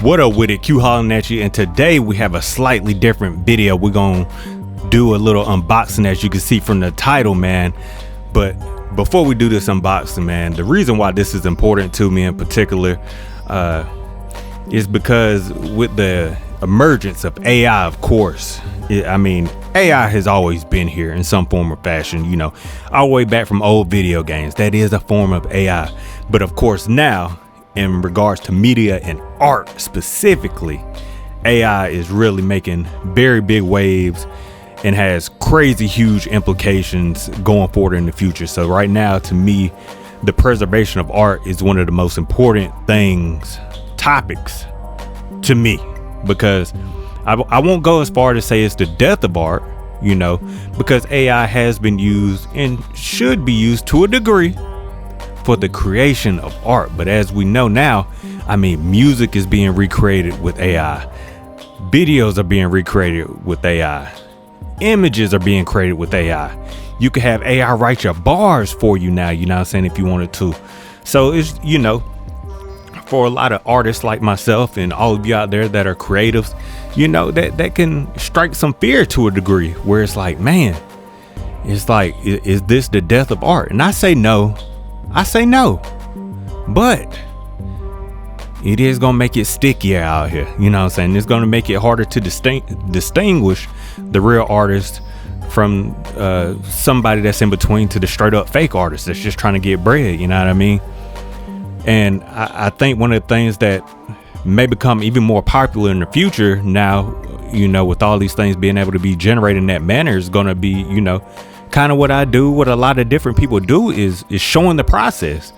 What up with it? Q hollering at you, and today we have a slightly different video. We're gonna do a little unboxing, as you can see from the title, man. But before we do this unboxing, man, the reason why this is important to me in particular is because with the emergence of AI, of course, AI has always been here in some form or fashion, you know, all the way back from old video games. That is a form of AI. But of course now, in regards to media and art specifically, AI is really making very big waves and has crazy huge implications going forward in the future. So right now, to me, the preservation of art is one of the most important topics to me, because I won't go as far to say it's the death of art, you know, because AI has been used and should be used to a degree for the creation of art. But as we know now, music is being recreated with AI. Videos are being recreated with AI. Images are being created with AI. You can have AI write your bars for you now, you know what I'm saying, if you wanted to. So it's, you know, for a lot of artists like myself and all of you out there that are creatives, you know, that can strike some fear to a degree, where it's like, man, it's like, is this the death of art? And I say no, but it is gonna make it stickier out here, you know what I'm saying? It's gonna make it harder to distinguish the real artist from somebody that's in between, to the straight up fake artist that's just trying to get bread, you know what I mean? And I think one of the things that may become even more popular in the future now, you know, with all these things being able to be generated in that manner, is going to be, you know, kind of what I do, what a lot of different people do, is showing the process.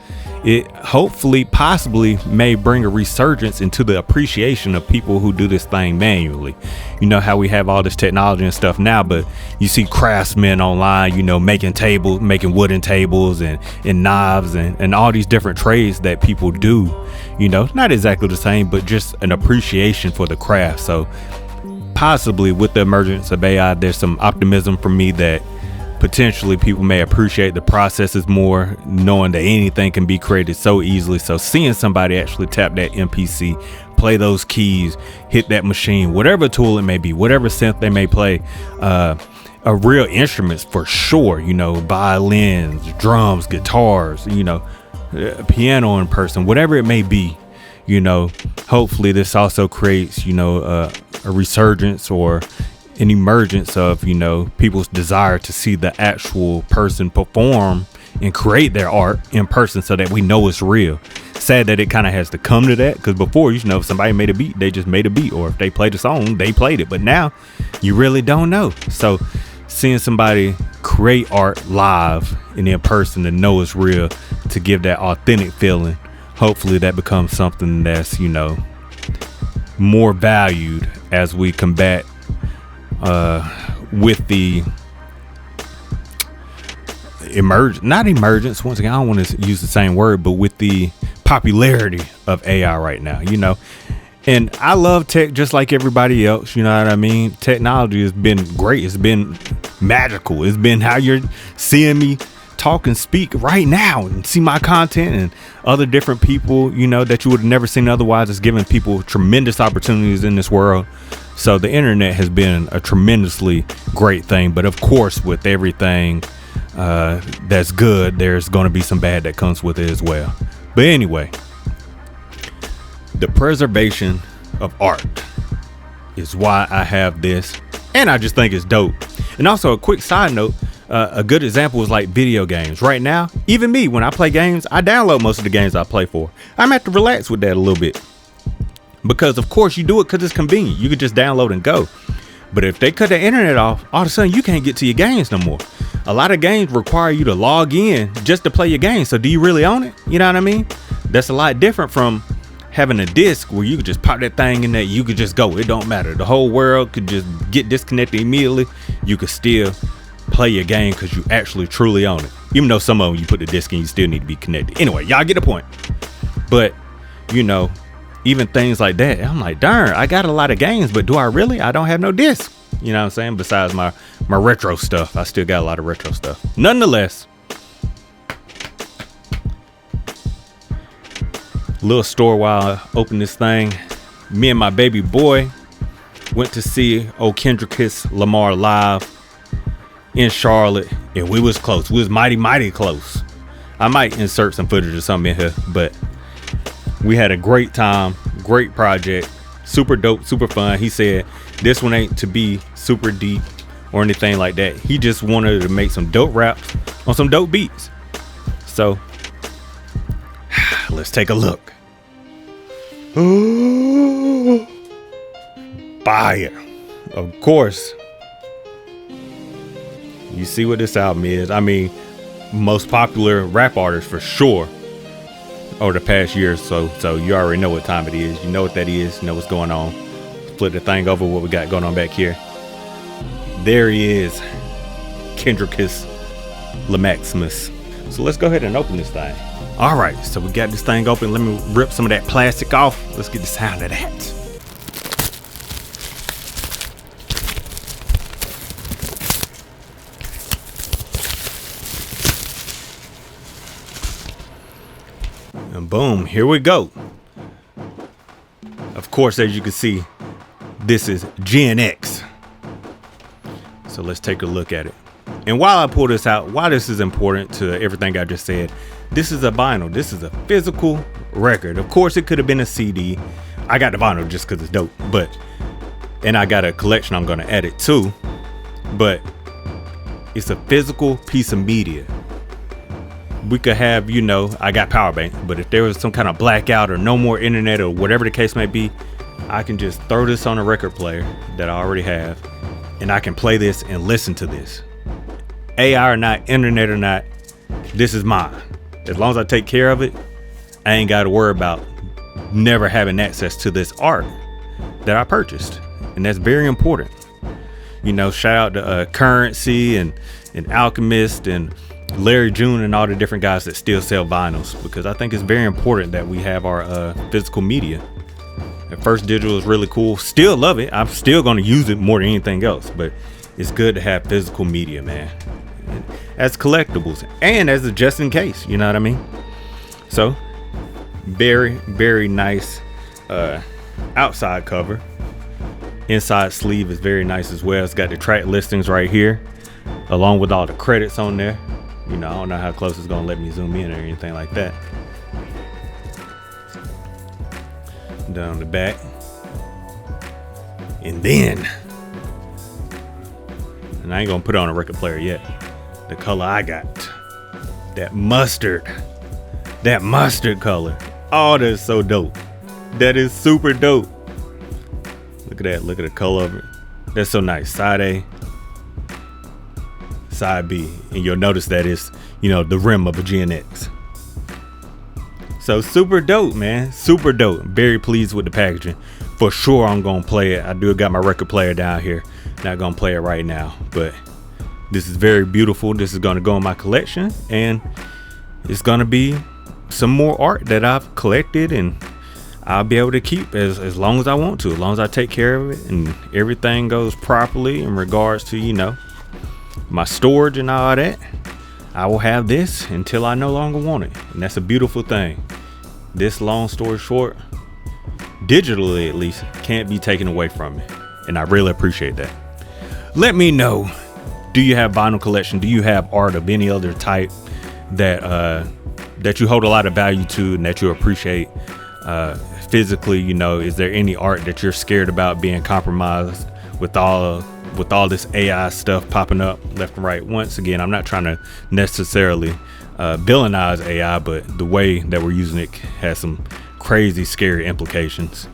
It hopefully possibly may bring a resurgence into the appreciation of people who do this thing manually. You know how we have all this technology and stuff now, but you see craftsmen online, you know, making wooden tables and knives and all these different trades that people do, you know, not exactly the same, but just an appreciation for the craft. So possibly with the emergence of AI, there's some optimism for me that potentially people may appreciate the processes more, knowing that anything can be created so easily. So seeing somebody actually tap that MPC, play those keys, hit that machine, whatever tool it may be, whatever synth they may play, a real instruments for sure, you know, violins, drums, guitars, you know, piano in person, whatever it may be, you know, hopefully this also creates, you know, a resurgence or an emergence of, you know, people's desire to see the actual person perform and create their art in person, so that we know it's real. Sad that it kind of has to come to that, because before, you know, if somebody made a beat, they just made a beat, or if they played a song, they played it. But now you really don't know. So seeing somebody create art live and in person to know it's real, to give that authentic feeling, hopefully that becomes something that's, you know, more valued as we combat with the not emergence, once again, I don't want to use the same word, but with the popularity of AI right now, you know. And I love tech just like everybody else, you know what I mean? Technology has been great, it's been magical, it's been how you're seeing me talk and speak right now, and see my content and other different people, you know, that you would have never seen otherwise. It's giving people tremendous opportunities in this world. So the internet has been a tremendously great thing. But of course, with everything that's good, there's going to be some bad that comes with it as well. But anyway, the preservation of art is why I have this, and I just think it's dope. And also, a quick side note, a good example is like video games. Right now, even me, when I play games, I download most of the games I play for. I'm have to relax with that a little bit, because of course you do it because it's convenient. You could just download and go. But if they cut the internet off, all of a sudden you can't get to your games no more. A lot of games require you to log in just to play your game. So do you really own it? You know what I mean? That's a lot different from having a disc where you could just pop that thing in there, you could just go. It don't matter. The whole world could just get disconnected immediately. You could still play your game because you actually truly own it. Even though some of them you put the disc in, you still need to be connected. Anyway, y'all get the point. But, you know, even things like that, I'm like, darn, I got a lot of games, but do I really? I don't have no disc. You know what I'm saying? Besides my retro stuff, I still got a lot of retro stuff. Nonetheless, little store while I open this thing. me and my baby boy went to see Kendrick Lamar live in Charlotte, and we was close. We was mighty close. I might insert some footage or something in here, but we had a great time, great project, super dope, super fun. He said this one ain't to be super deep or anything like that. He just wanted to make some dope raps on some dope beats. So let's take a look. Ooh, fire. Of course, you see what this album is. I mean, most popular rap artist for sure over the past year or so. So you already know what time it is. You know what that is. You know what's going on. Flip the thing over, what we got going on back here. There he is, Kendrick Lamaximus. So let's go ahead and open this thing. All right, so we got this thing open. Let me rip some of that plastic off. Let's get the sound of that. And boom, here we go. Of course, as you can see, this is Gen X. So let's take a look at it. And while I pull this out, why this is important to everything I just said, this is a vinyl. This is a physical record. Of course, it could have been a CD. I got the vinyl just because it's dope. And I got a collection I'm going to add it to. But it's a physical piece of media. We could have, I got power bank, but if there was some kind of blackout or no more internet or whatever the case may be, I can just throw this on a record player that I already have, and I can play this and listen to this. AI or not, internet or not, this is mine. As long as I take care of it, I ain't got to worry about never having access to this art that I purchased. And that's very important. Shout out to Currency and Alchemist and Larry June and all the different guys that still sell vinyls, because I think it's very important that we have our physical media. At first, digital is really cool. Still love it. I'm still going to use it more than anything else, but it's good to have physical media, man, as collectibles and as a just in case, you know what I mean? So very, very nice outside cover. Inside sleeve is very nice as well. It's got the track listings right here, along with all the credits on there. I don't know how close it's gonna let me zoom in or anything like that. Down the back. And I ain't gonna put it on a record player yet. The color I got, that mustard color. Oh, that's so dope. That is super dope. Look at that. Look at the color of it. That's so nice. Side A, side B, and you'll notice that it's the rim of a Gen X. So super dope, man. Super dope. Very pleased with the packaging. For sure I'm gonna play it. I do got my record player down here. Not gonna play it right now, but this is very beautiful. This is gonna go in my collection, and it's gonna be some more art that I've collected, and I'll be able to keep as long as I want to, as long as I take care of it and everything goes properly in regards to my storage and all that. I will have this until I no longer want it, and that's a beautiful thing. This, long story short, digitally at least, can't be taken away from me, and I really appreciate that. Let me know, do you have vinyl collection? Do you have art of any other type that you hold a lot of value to and that you appreciate physically? Is there any art that you're scared about being compromised with all this AI stuff popping up left and right? Once again, I'm not trying to necessarily villainize AI, but the way that we're using it has some crazy, scary implications.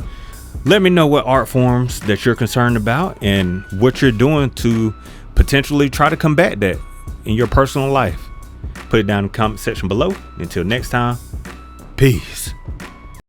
Let me know what art forms that you're concerned about and what you're doing to potentially try to combat that in your personal life. Put it down in the comment section below. Until next time, peace.